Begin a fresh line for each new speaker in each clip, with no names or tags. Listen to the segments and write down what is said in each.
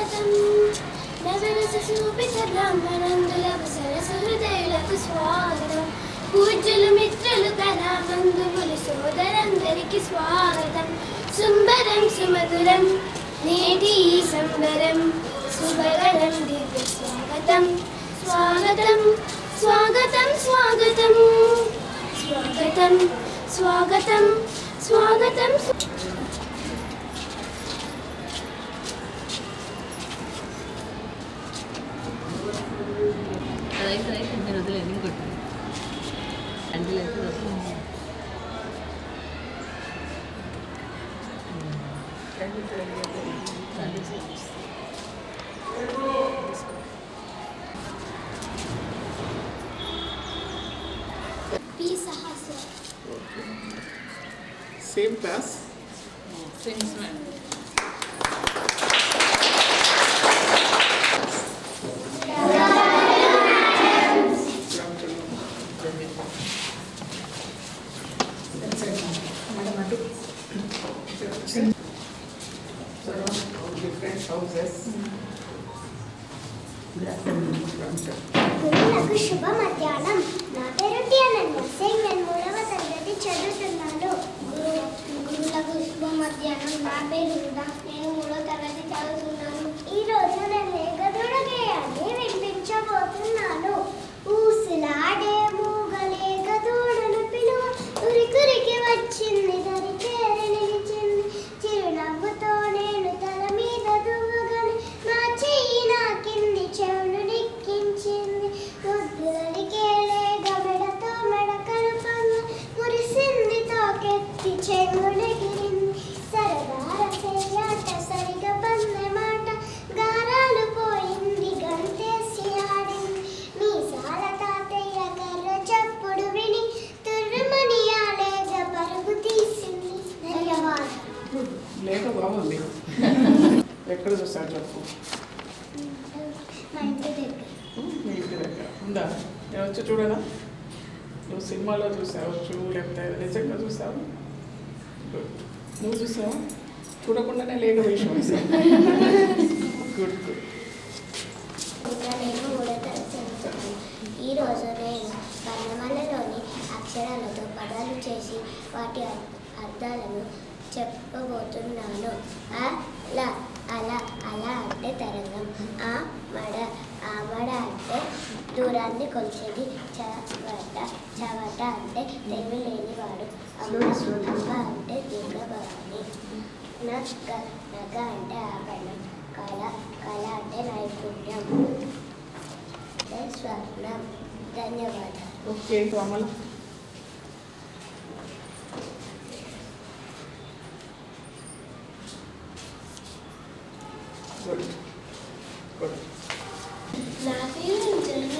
స్వాగతం నవరసశోభిత బ్రాహ్మణందులకు సరసహృదయులకు స్వాగతం పూజ్యులు మిత్రులు కళా బంధువులు సోదరందరికి స్వాగతం సుందరం సుమధురం నేటి ఈ సంబరం శుభకరం దివ్య స్వాగతం స్వాగతం స్వాగతం స్వాగతం స్వాగతం స్వాగతం స్వాగతం
Same class?
Same smell.
Different houses.
గురువులకు శుభ మధ్యాహ్నం. నా పేరు టిఎన్ఎన్ సింగ్. నేను 3వ తరగతి చదువుతున్నాను. గురువులకు శుభ మధ్యాహ్నం. నా పేరు రుదా. నేను 3వ తరగతి చదువుతున్నాను. ఈరోజు నేను మేఘదూడ గేయాన్ని వినిపించబోతున్నాను. ఊసులాడే మూగలేగ దూడను పిలువ ఉరికురికి వచ్చింది దరిచేరి నిలిచింది చిరునవ్వుతో నేను తల మీద దువ్వగని నా చెయ్యి నా కింది చెవులు నిక్కించింది ముద్దులకేలే గమెడతో మెడకలు పంగ మురిసింది తోకెత్తి చెవులెగిరింది సరదార చెయ్యాట సరిగా పందె మాట గారాలు పోయింది గంతేసి ఆడింది మీసాల తాతయ్య కర్ర చప్పుడు విని తుర్రుమని ఆలేగ పరుగు తీసింది. ధన్యవాదాలు.
లేక బాగుంది. ఎక్కడ చూసారు చెప్పు?
మా ఇంటి దగ్గర.
మీ ఇంటి దగ్గర ఉందా? నేను వచ్చి చూడనా? నువ్వు సినిమాలో చూసావచ్చు లేకపోతే నిజంగా చూసావు? గుడ్. నువ్వు చూసావా? చూడకుండానే లేక విషయం వేసావు. Good good.
నేను 3వ తరగతి చదువుతున్నాను. ఈరోజు నేను వర్ణమాలలోని అక్షరాలతో పదాలు చేసి వాటి అర్థాలను చెప్పబోతున్నాను. అలా అలా అలా అంటే తరంగం. ఆమడ అంటే దూరాన్ని కొలిచేది. చవట చవట అంటే తెలివి లేనివాడు. అమ్మ అంటే దీర్ఘభవాని. నగ నగ అంటే ఆభరణం. కళ కళ అంటే నైపుణ్యం. స్వర్ణం. ధన్యవాదాలు.
ఓకే కోమల్. Good good.
నా పేరు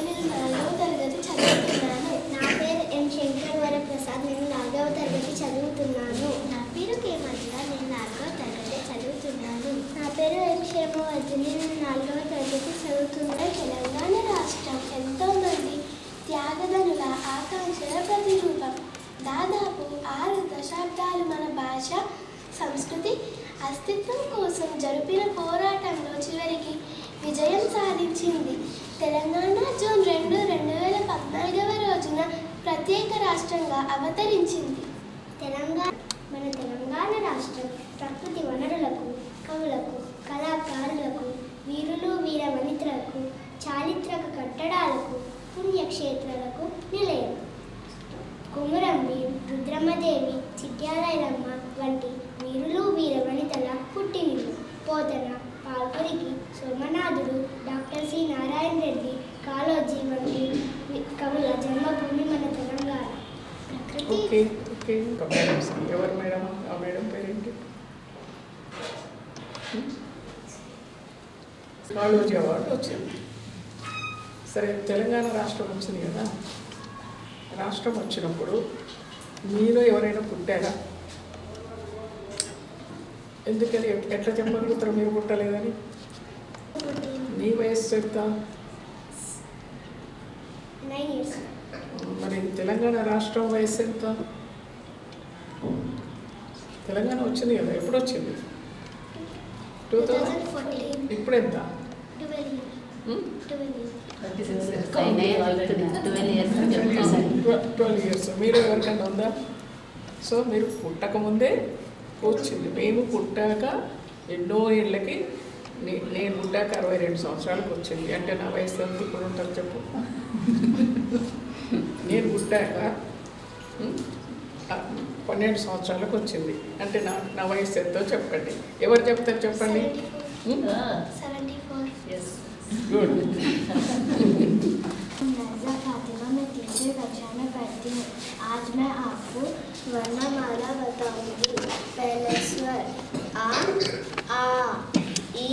నేను 4వ తరగతి చదువుతున్నాను. నా పేరు ఎం శంకర్ వరప్రసాద్. నేను 4వ తరగతి చదువుతున్నాను. నా పేరు కే మల్లిక. నేను 4వ తరగతి చదువుతున్నాను. నా పేరు ఎం క్షేమవర్ధిని. నేను 4వ తరగతి చదువుతున్నా. తెలంగాణ రాష్ట్రం ఎంతో మంది త్యాగదనుల ఆకాంక్షల ప్రతిరూపం. దాదాపు 6 దశాబ్దాలు మన భాష సంస్కృతి అస్తిత్వం కోసం జరిపిన పోరాటంలో చివరికి విజయం సాధించింది. తెలంగాణ జూన్ 2, 2014వ రోజున ప్రత్యేక రాష్ట్రంగా అవతరించింది. మన తెలంగాణ రాష్ట్రం ప్రకృతి వనరులకు, కవులకు, కళాకారులకు, వీరులు వీర వనితలకు, చారిత్రక కట్టడాలకు, పుణ్యక్షేత్రాలకు నిలయం. కొమురంభి, రుద్రమ్మదేవి, చిట్యాలైలమ్మ వంటి వీరులు వీర వనితల పుట్టినిల్లు. పోతన, పాల్పురికి, సోమనాథుడు, డాక్టర్ సి నారాయణ రెడ్డి, కాళోజీ వంటి కవుల జన్మభూమి మన తెలంగాణ.
Okay okay. ఇంకా మేడం ఎవరు మేడం? ఆ మేడం పేరేంటి? కాళోజీ అవార్డు వచ్చింది. సరే, తెలంగాణ రాష్ట్రం వచ్చింది కదా. రాష్ట్రం వచ్చినప్పుడు మీలో ఎవరైనా పుట్టారా? ఎందుకని ఎట్లా చెప్పగలుగుతారు మీరు పుట్టలేదని? నీ వయస్సు ఎంత?
9 years.
మరి తెలంగాణ రాష్ట్రం వయసు ఎంత? తెలంగాణ వచ్చింది కదా, ఎప్పుడు వచ్చింది?
2014.
ఇప్పుడు ఎంత
12 years. 12 years.
12 ఇయర్స్. మీరు ఎవరికైనా ఉందా? సో మీరు పుట్టకముందే వచ్చింది. మేము పుట్టాక ఎన్నో ఏళ్ళకి నేను పుట్టాక 62 సంవత్సరాలకు వచ్చింది. అంటే నా వయసు ఎంత ఇప్పుడు ఉంటుంది చెప్పు. నేను పుట్టాక 12 సంవత్సరాలకు వచ్చింది. అంటే నా వయసు ఎంతో చెప్పండి. ఎవరు చెప్తారు చెప్పండి.
74.
Yes.
गुड.
नाज़ा फातिमा, मैं तीसरी कक्षा में पढ़ती हूँ. आज मैं आपको वर्णमाला बताऊंगी. पहले स्वर आ, ई,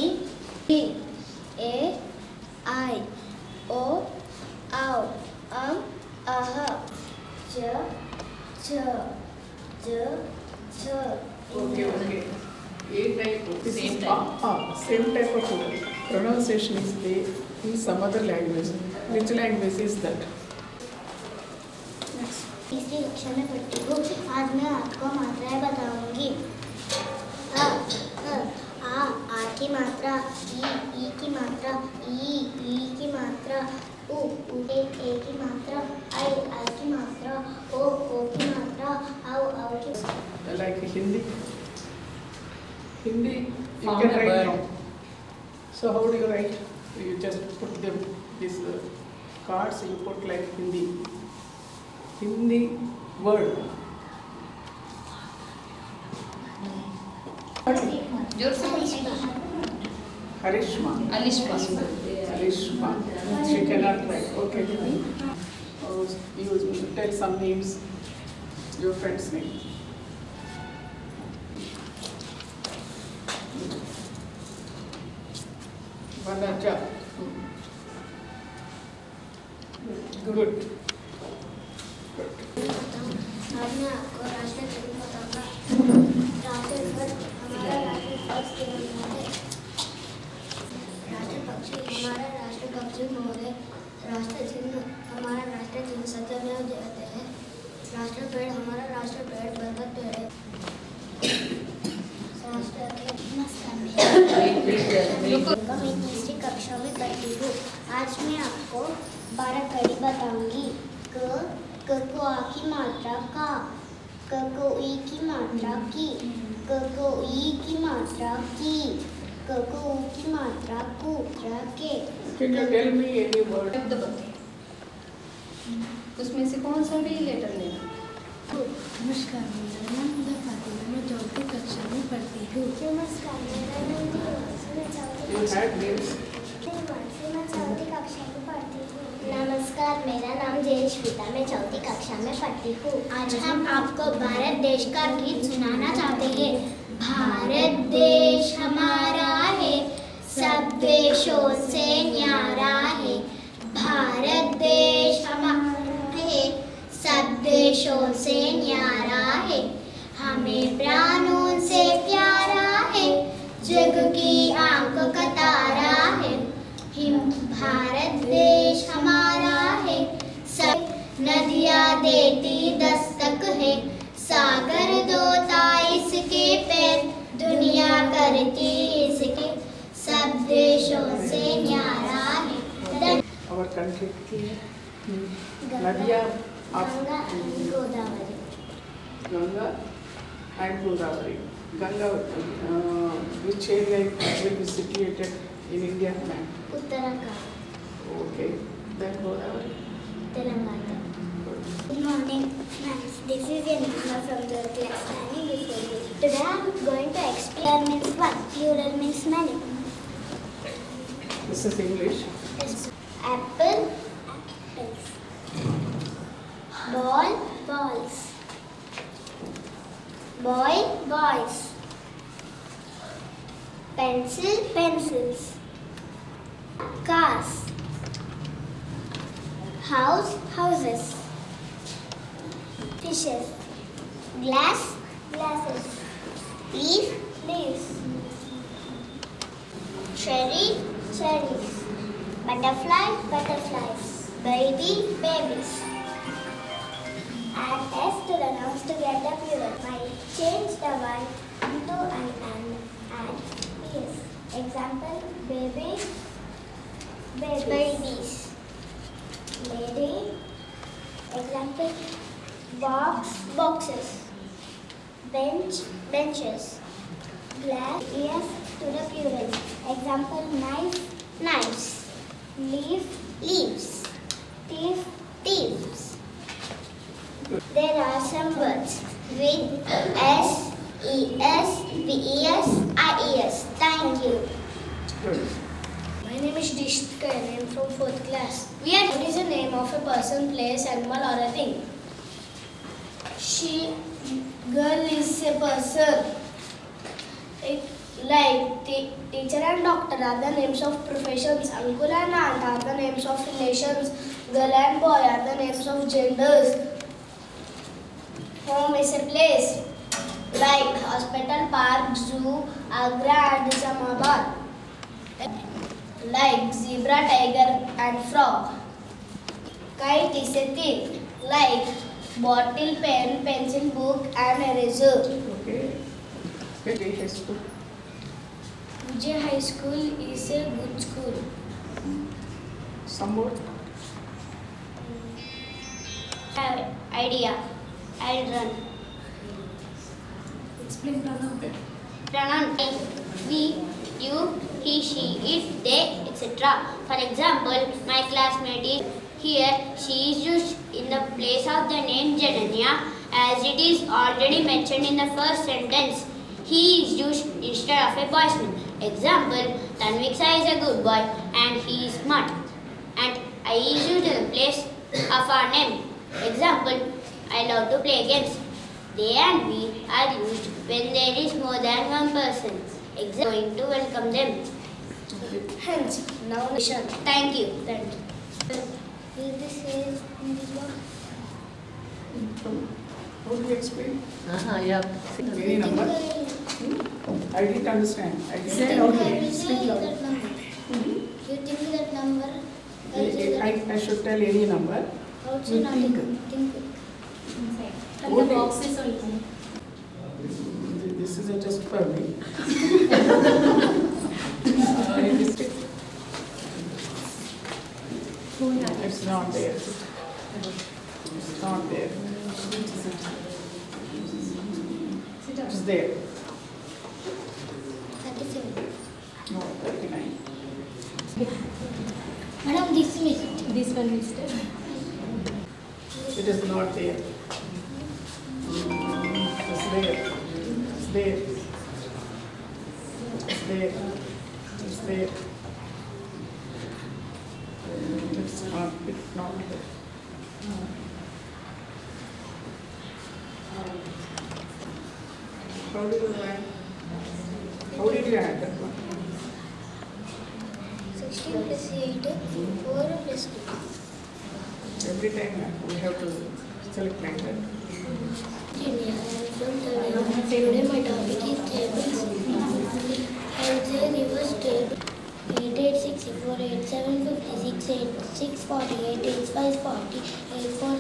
ए, आई, ओ, औ, अह, ज, छ, ज, छ.
ओके. ये type
Same type.
Same type of pronunciation is there in some other language. Which language is that?
तीसरी कक्षा में पढ़ती हूँ. आज मैं आपको मात्राएं बताऊंगी. आ की मात्रा, ई की मात्रा, ई की मात्रा, उ ए की मात्रा, आई की मात्रा, ओ की मात्रा, औ की मात्रा.
Like Hindi. Hindi you
Form
can
a
write.
word.
So how do you write? You just put them these cards. You put like Hindi word. Harishma.
Alishma.
Alishma. She cannot write. Okay. You tell some names. Your friends' name. Vanaja. Good.
आज मैं आपको राष्ट्रीय ध्वज बताऊंगा. राष्ट्रीय ध्वज हमारा राष्ट्रीय ध्वज तिरंगा है. राष्ट्रीय पक्षी हमारा राष्ट्रीय पक्षी मोर है. राष्ट्रीय चिन्ह हमारा राष्ट्रीय चिन्ह सत्यमेव जयते है. राष्ट्रीय पेड़ हमारा राष्ट्रीय पेड़ बरगद पेड़ है. नमस्कार, मैं तीसरी कक्षा में पढ़ती हूँ. आज मैं आपको 12 कड़ी बताऊंगी. क को आ की मात्रा का, क को ई की मात्रा की, क को ई की मात्रा की, क को ऊ की मात्रा कु, र के.
Can you tell me any word?
शब्द बताओ. उसमें से कौन सा भी लेटर लेना.
नमस्कार, मेरा नाम हुदा फातिमा, मैं 4वीं कक्षा में पढ़ती हूँ.
नमस्कार, मेरा नाम दिवांशी, मैं चौथी
You had names.
मैं चौथी कक्षा में पढ़ती हूँ. नमस्कार, मेरा नाम जयश्विता, मैं चौथी कक्षा में पढ़ती हूँ. आज हम आपको भारत देश का गीत सुनाना चाहते हैं. भारत देश हमारा है, सब देशों से न्यारा है. भारत देश हमारा है, सब देशों से न्यारा है. हमें प्राणों से प्यारा है, जग की आंखों का तारा है. भारत देश हमारा है, सब नदियाँ देती दस्तक है. सागर धोता इसके पैर, दुनिया करती इसके. सब देशों से न्यारा है.
Our country. Nadia.
Ganga and Godavari.
Ganga and Godavari. Ganga, which area will be situated in India?
Uttarakhand.
Okay. Then Godavari.
Telangana. Good morning, friends. This is Yanina from the class standing before you. Today I am going to explain means one, plural means many.
This is English.
Apple, apples. Ball, balls. Boy, boys. Pencil, pencils. Cars. House, houses. Fishes. Glass, glasses. Leaf, leaves. Cherry, cherries. Butterfly, butterflies. Baby, babies. Add S to the nouns to get the plural. I change the word into an and add es. Example, babies. Lady. Example, boxes. Benches. Glass, yes, to the plural. Example, knives. Leaves. Thieves. There are some words with S, ES, VES, IES. Thank you.
Good.
My name is Dishika and I am from 4th class. What is the name of a person, place, animal or a thing? Girl is a person. Teacher and doctor are the names of professions. Uncle and aunt are the names of relations. Girl and boy are the names of genders. Home is a place. Like hospital, park, zoo, Agra and Islamabad. Like zebra, tiger and frog. Kite is a thing. Like bottle, pen, pencil, book and eraser.
Okay. Okay, high school.
Vijay High School is a good school.
Some more.
Have idea. I'll run.
Explain pronoun.
Pronoun we, you, he, she, it, they, etc. For example, my classmate is here. She is used in the place of the name Jananya as it is already mentioned in the first sentence. He is used instead of a boy's name. Example, Tanviksa is a good boy and he is smart. And I is used in the place of our name. Example, I love to play games. They and we are used when there is more than one person. Going to welcome them. Hence, now nation. Thank you. This is
How do you explain?
Yeah.
Any number? I didn't understand. I didn't
Say
tell
okay.
you.
Speak louder.
You think that number?
I should tell any number.
Also
You
not
think.
And the box is open.
This is a test for me. It's not there. It's not there. It's there.
37.
No, 39.
Madam, this is
This one is there.
It is not there. It's there. It's there. It's there. It's there. It's not there. How did you add? How did you add that one?
16 plus 8, 4 plus 2.
Every time we have to select like that.
Today my topic is tables. I'll say reverse table. 8, 8, 64, 8, 7, 56, 8, 6, 48, 8, 5, 40, 8, 4,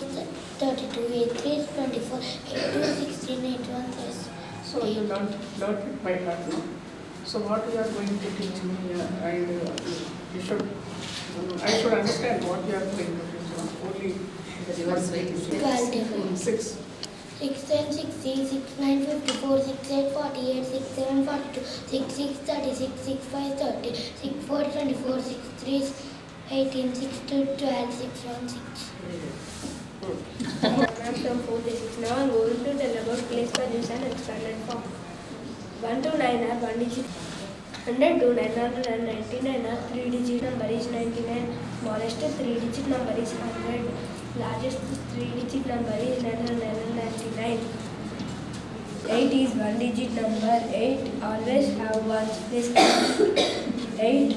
32, 8, 3, 24, 8, 2, 16, 8, 1 plus.
So you learned it by heart now. So what you are going to teach me and you should, I should understand what you are going to teach me. Only
The reverse way is there.
12 table.
6.
6, 10, 60, 6, 9, 54, 6, 8, 48, 6, 7, 42, 6, 6, 36, 6, 5, 30, 6, 4, 24, 6, 3, 18, 6, 2, 12, 6, 1, 6.
I'm from 4 to 6. Now I'm going to tell about place values and expanded form. 1 to 9 are 1 digit. 100 to 999 are 3 digit number is 99. Smallest 3 digit number is 100. Largest 3 digit number is 999. 8 is 1 digit number. 8 always have ones place. 8.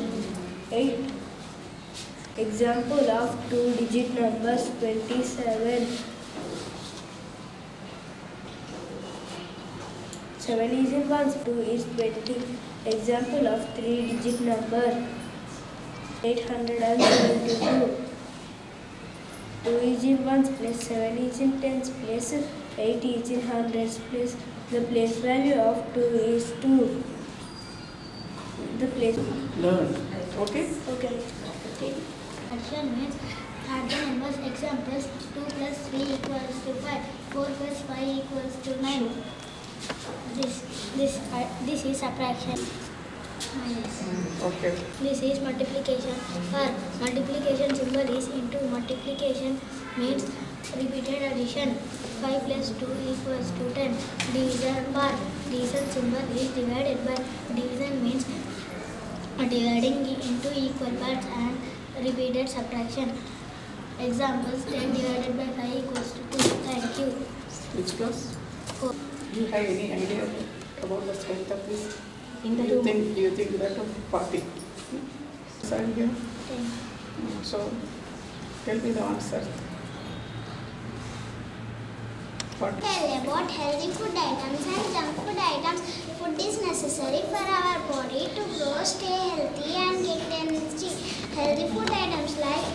Example of 2 digit numbers 27. 7 is in ones, 2 is 20. Example of 3 digit number 872. 2 is in ones place, 7 is in tens place, 8 is in hundreds place. The place value of 2 is 2. The place.
Learn. Okay?
Okay.
Addition means add the numbers. Examples: 2 plus 3 equals to 5. 4 plus 5 equals to 9. This is subtraction. Minus.
Okay.
This is multiplication. For multiplication symbol is into. Multiplication means repeated addition. 5 plus 2 equals to 10. Division bar. Division symbol is divided by. Division means dividing into equal parts and repeated subtraction. Examples: 10 divided by 5 equals to 2. Thank you.
Which class?
4.
Do you have any idea about the strength of this?
In the
Do you
room.
think that of 40? Side here.
10.
So tell me the answer. 40.
Tell about healthy food items and junk food items. Food is necessary for our body to grow, stay healthy and get energy. Healthy food items like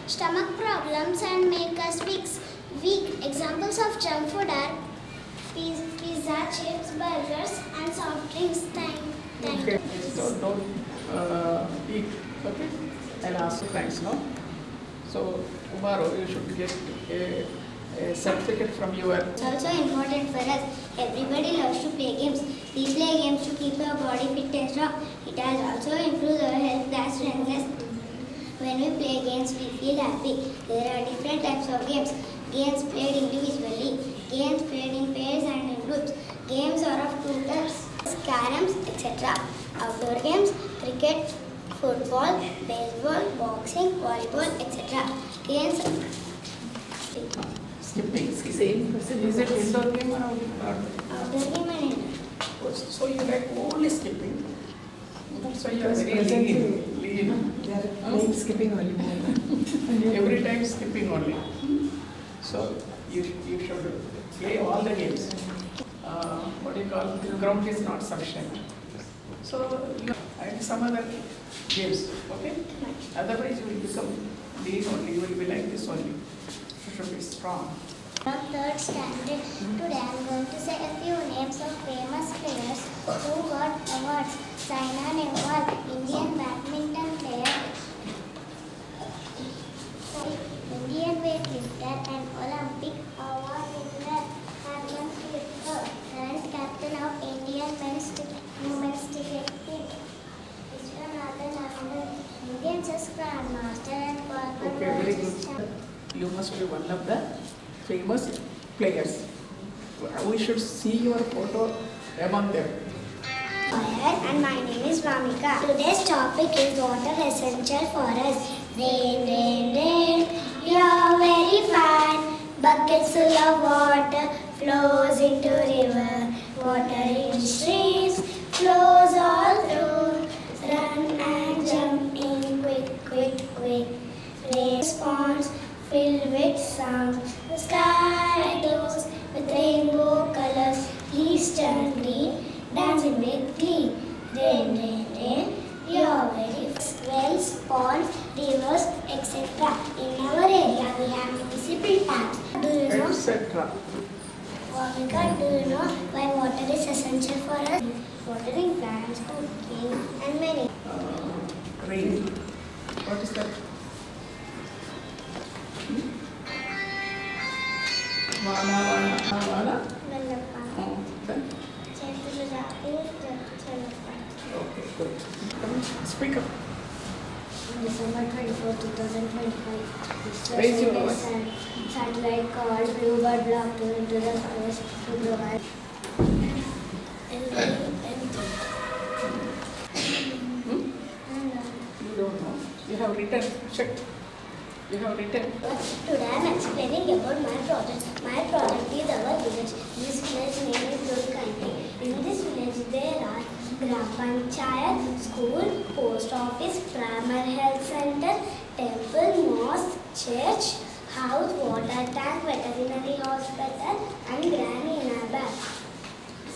stomach problems and make us weak. Examples of junk food are pizza, chips, burgers and soft drinks. Thank
Okay.
you.
So don't eat. Okay. I'll ask you thanks now. So tomorrow you should get a certificate from your.
It's also important for us. Everybody loves to play games. We play games to keep our body fit and strong. It has also improved our health and strength. When we play games, we feel happy. There are different types of games. Games played individually, games played in pairs and in groups. Games are of two types: caroms, etc. Outdoor games: cricket, football, baseball, boxing, volleyball, etc. Games.
Skipping.
Same person.
Is it indoor game or outdoor?
Outdoor game and indoor.
So you like only skipping. So you are very lean.
Skipping volleyball.
Every time skipping only. So you should play all the games. What do you call? The ground is not sufficient. So you and some other games. Okay. Otherwise you will become lean only. You will be like this only. You should be strong.
From third standard, today I am going to say a few names of famous players who got awards. Saina Nehwal, Indian badminton player, Indian weightlifter and Olympic award winner, Harmanpreet Kaur, current captain of Indian women's cricket team. Vishwanathan Anand, Indian chess grandmaster and former
Okay, very
world
good.
champion.
You must be one of the famous players. We should see your photo among them.
And my name is Vamika. Today's topic is water essential for us. Rain, rain, rain, you're very fine. Buckets full of water flows into river. Water in streams flows all through. Run and jump in quick, quick, quick. Rain ponds filled with sound. The sky glows with rainbow colors. Leaves turn green, dancing with glee. Rain, rain, rain, you're very wells, ponds, rivers, etc. In our area, we have municipal tanks. Do you know,
Etc.
Vamika, do you know why water is essential for us? Watering plants, cooking, and many.
Rain. What is that? Vana, vana, vana.
Vellappa.
Then?
చేతులు రాపి Challappa.
Okay, good. Come on, speak up.
December 24, 2025,
Raise your
Israel
voice.
satellite called Bluebird blocked to into the space to provide
You don't know. You have written. Check. You have written.
Today I am explaining about my project. My project is our village. This village name is Durkanti. In this village there are Gram Panchayat, school, post office, primary health center, temple, mosque, church, house, water tank, veterinary hospital and granny in our back.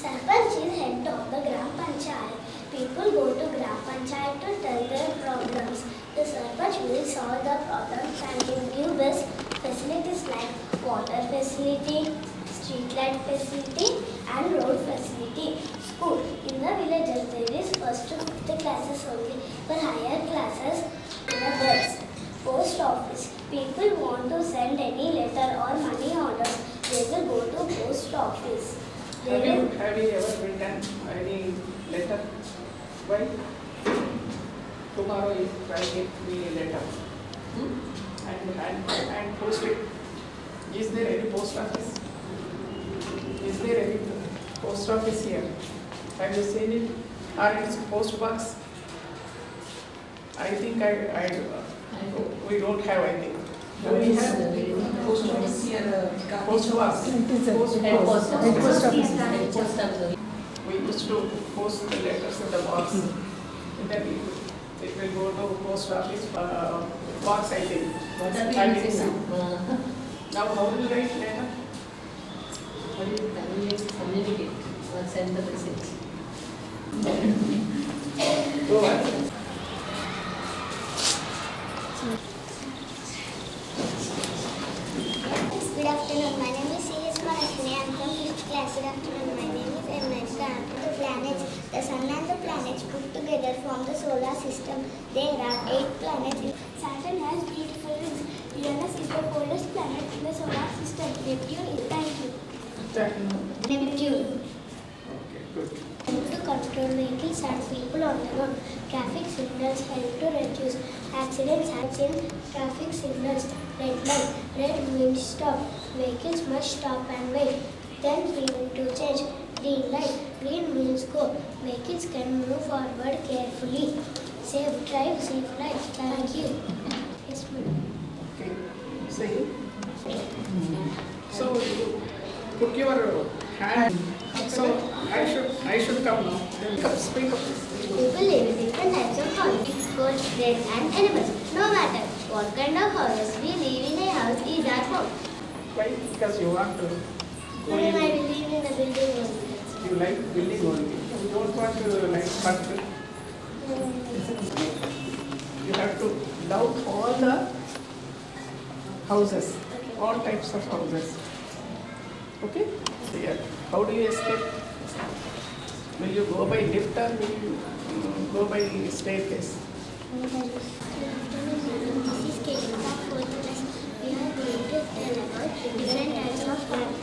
Sarpanch is head of the Gram Panchayat. People go to Gram Panchayat to tell their problems. The Sarpanch will solve the problems and give new best facilities like water facility, street light facility and road facility. School. In the villages, there is first to fifth classes only. For higher classes, the birds. Post office. People want to send any letter or money orders, they will go to post office.
Have you ever written any letter? Why? Tomorrow if I get me a letter and post it. Is there any post office? Is there any post office here? Have you seen it? Or it is post box? I think we don't have anything. Do we have
Post office here.
post box?
It is a
Post
post office.
We used to post the letters in the box. And then it will go to post office box, I think.
What are
I
we
think so.
using now?
Now how do you write letter?
How do you communicate or send the message?
Go on.
Good afternoon. My name is C.S. Manaswini. I am from 5th class. Good afternoon. My name is M. Naika. I am from the planets. The sun and the planets put together form the solar system. There are 8 planets. Saturn has beautiful rings. Uranus is the coldest planet in the solar system. Neptune is Neptune.
Okay, good.
Help to control vehicles and people on the road. Traffic signals help to reduce accidents and traffic signals. Red light, red means stop. Vehicles must stop and wait. Then green to change. Green light, green means go. Vehicles can move forward carefully. Safe drive, safe life. Thank you. Yes, madam.
Okay. See? So you put your hand. So I should come now. Then speak up.
People live in different types of houses, birds, birds and animals. No matter what kind of houses we live in, a house is our home.
Why? Because you want to go
Madam, I
in.
believe in the building only.
You like building only. You don't want to like hut. You have to love all the houses, all types of houses. Okay? So yeah. How do you escape? Will you go by lift or will you go by staircase?
This is Kate from 4th class. We are going to tell about different types of plants.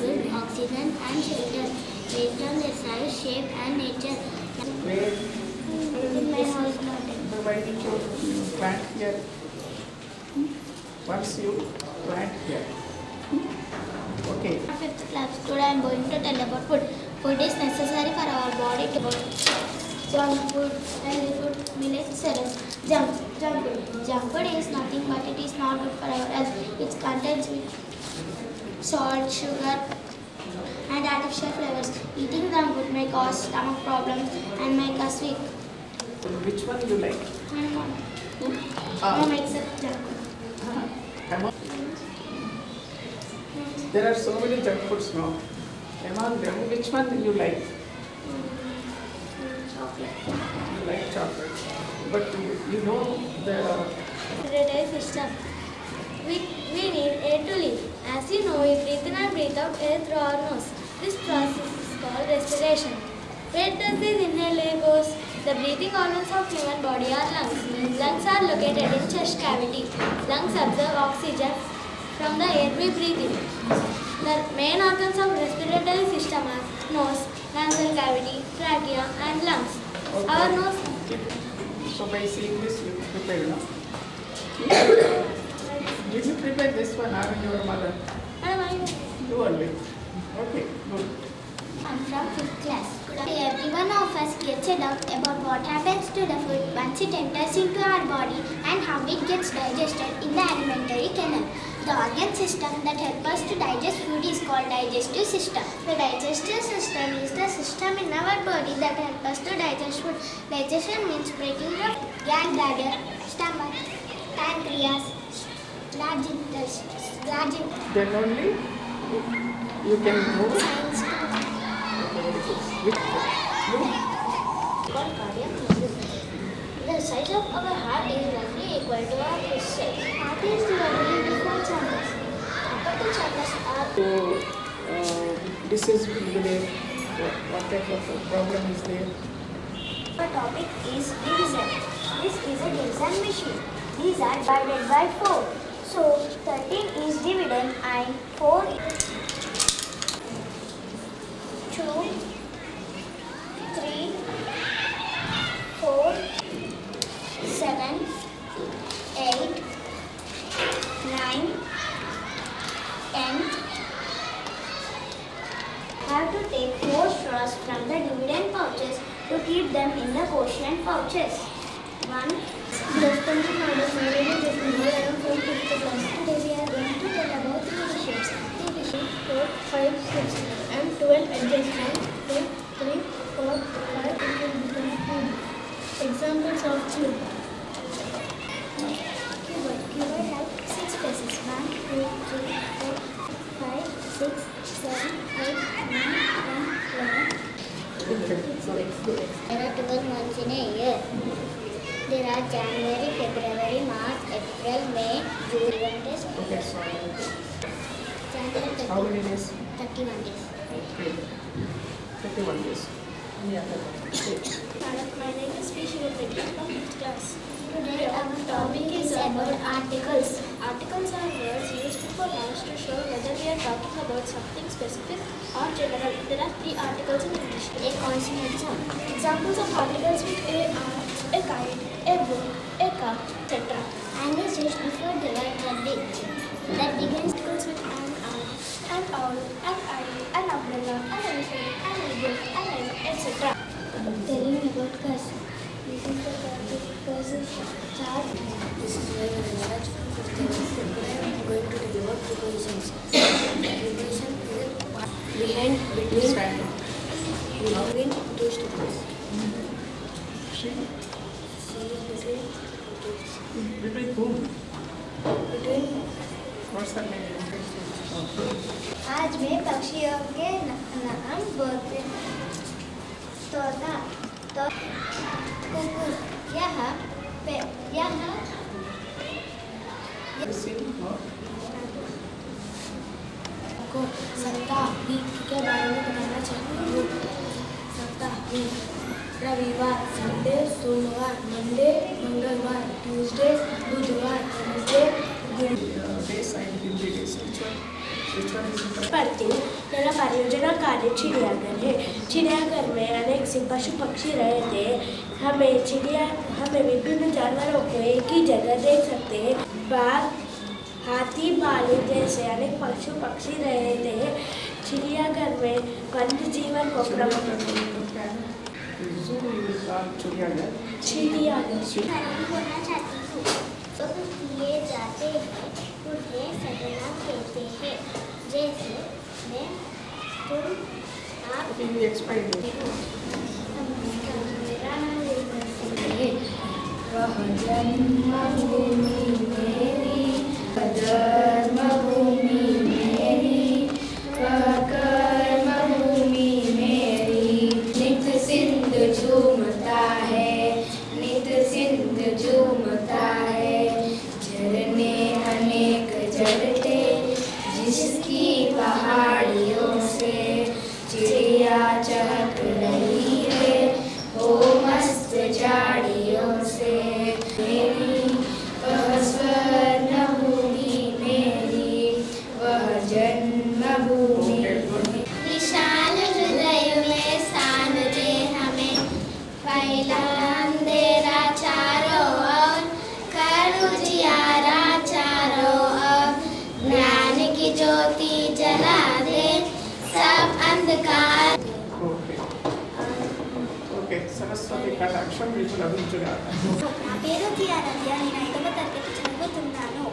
Good oxygen and shelter based on their size, shape and nature.
Where?
In my house garden.
So why did you plant here? Once you plant here. Okay.
5th class. Today I am going to tell about food. Food is necessary for our body to work. Junk food, healthy food, millet, cereals. Junk food. Junk food is nothing but it is not good for our health. It contains salt, sugar, and artificial flavors. Eating junk food may cause stomach problems and make us weak.
So which one you like?
No except junk food.
Come on. There are so many junk foods now. Among them, which one you like?
Chocolate.
You like chocolate. But you know the
Respiratory system. We need air to live. As you know, we breathe in and breathe out air through our nose. This process is called respiration. Where does this inhale air goes? The breathing organs of human body are lungs. Lungs are located in chest cavity. Lungs absorb oxygen from the air we breathe in. The main organs of respiratory system are nose, nasal cavity, trachea and lungs.
Okay.
Our nose.
So by seeing this, you prepare, no? Did you prepare this one or your mother? You only. Okay, good.
I'm from 5th class. Every one of us gets a doubt about what happens to the food once it enters into our body and how it gets digested in the alimentary canal. The organ system that helps us to digest food is called digestive system. The digestive system is the system in our body that helps us to digest food. Digestion means breaking the gallbladder, stomach, pancreas, large intestine.
Then only you can move.
Science
Which one?
called cardiac muscle. The size of our heart is roughly equal to our wrist size. Heart is divided into 4 chambers. Upper 2 chambers are
So disease will be there? What type of problem is there?
The topic is division. This is a division machine. These are divided by 4. So 13 is dividend and 4 is 2, 3, 4, 7, 8, 9, 10. Have to take 4 straws from the dividend pouches to keep them in the quotient pouches. 1. Good afternoon, madam. My name is Jasmine. I am from 5th class. Today we are going to tell about 3 shapes. 3 shapes 4, 5, 6 and 12 adjustments. 2, 3, 4, 5 it will become cube. Examples of cube. Cube have 6 faces. 1, 2, 3, 4, 5, 6, 7, 8, 9, 10, 11. There are 12 months in a year. There are January, February, March, April, May, June, 21 days.
Okay, sorry.
January 30,
How many days?
31 days.
Okay. 31 days.
Yeah.
My name is Vishnu Reddy from 5th class. Today our topic is about articles. Articles are words used for nouns to show whether we are talking about something specific or general. There are 3 articles in English. A consonant sound. Examples of articles with a are a kite, a book, a cup, etc. And is used before the word that begins with an owl, an eye, an umbrella, an elephant, an eagle, an eye, etc. Telling about curse. This is the topic curses chart.
This is where the research from 5th class. Today I am going to tell you about prepositions. Preposition is a part behind, between two students.
She?
She is between two.
Between whom?
Between
What's her name?
आज मैं पक्षियों के नाम बोलते हैं. तोता, कुकुर, यहाँ
Listen, no?
आपको सप्ताह वीक के बारे में बताना चाहूँगी. सप्ताह वीक रविवार, संडे, सोमवार, मंडे, मंगलवार, ट्यूसडे, बुधवार, Wednesday,
Days and Hindi days. Which one is the
पढ़ती हूँ. मेरा परियोजना कार्य चिड़ियाघर है. चिड़ियाघर में अनेक से पशु पक्षी रहते हैं. हमें विभिन्न जानवरों को एक ही जगह देख सकते हैं. बाघ, हाथी, भालू जैसे अनेक पशु पक्षी रहते हैं. चिड़ियाघर में वन्य जीवन को चिड़ियाघर
बोलना चाहती हूँ. तो किए जाते हैं उन्हें सदना कहते हैं. जैसे मैं, तुम, आप.
Can you explain it?
मेरा नाम रेखा सिंह है.
वह जन्मभूमि मेरी, धर्मभूमि मेरी, वह कर्मभूमि मेरी. नित सिंधु झूमता है, नित सिंधु झूमता है. झरने अनेक झरते जिसकी पहाड़ियों से. चिड़िया चहक रही है वो मस्त झाड़ियों से. मेरी वह स्वर्ण भूमि मेरी, वह जन्मभूमि.
विशाल हृदय में स्थान दे हमें. फैला अंधेरा चारों ओर, कर उजियारा चारों ओर. ज्ञान की ज्योति जला दे सब अंधकार.
Okay, Saraswati Kataksha మీకు లభించుగాక.
నా పేరు జియారాధ్య. నేను 5వ తరగతి చదువుతున్నాను.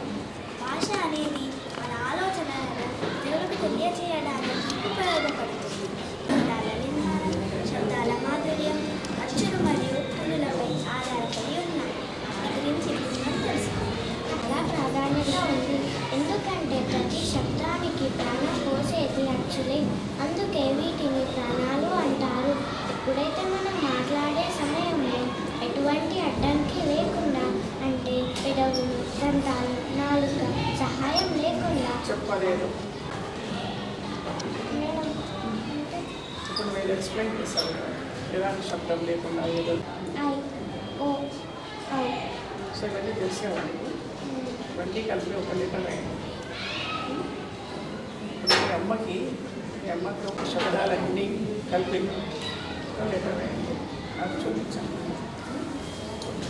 భాష అనేది మన ఆలోచనలను ఇతరులకు తెలియజేయడానికి ఉపయోగపడుతుంది. పదాల విధానం, శబ్దాల మాధుర్యం, అచ్చులు మరియు ధ్వనులపై ఆధారపడి ఉన్నాయి. వాటి గురించి ఇప్పుడు మనం తెలుసుకుందాం. చాలా ప్రాధాన్యత ఉంది. ఎందుకంటే ప్రతి శబ్దానికి ప్రాణం పోసేది అచ్చులే. అందుకే వీటిని ప్రాణాలు అంటారు. ఎప్పుడైతే మనం మాట్లాడే సమయంలో ఎటువంటి అడ్డంకి లేకుండా, అంటే పెదవులు, దంతాలు, నాలుక సహాయం లేకుండా
చెప్పలేదు.
మేడం
ఇప్పుడు మీరు ఎక్స్ప్లెయిన్ చేస్తారు కదా ఎలాంటి శబ్దం లేకుండా ఏదో
ఐ ఓ ఔ
సో ఇవన్నీ తెలిసేవాళ్ళు ఇవన్నీ కలిపి ఒక లెటర్ అయింది. ఇప్పుడు మీ అమ్మకి ఒక శబ్దాలన్నీ కలిపి ఒక లెటర్ అయింది. అది చూపించాను.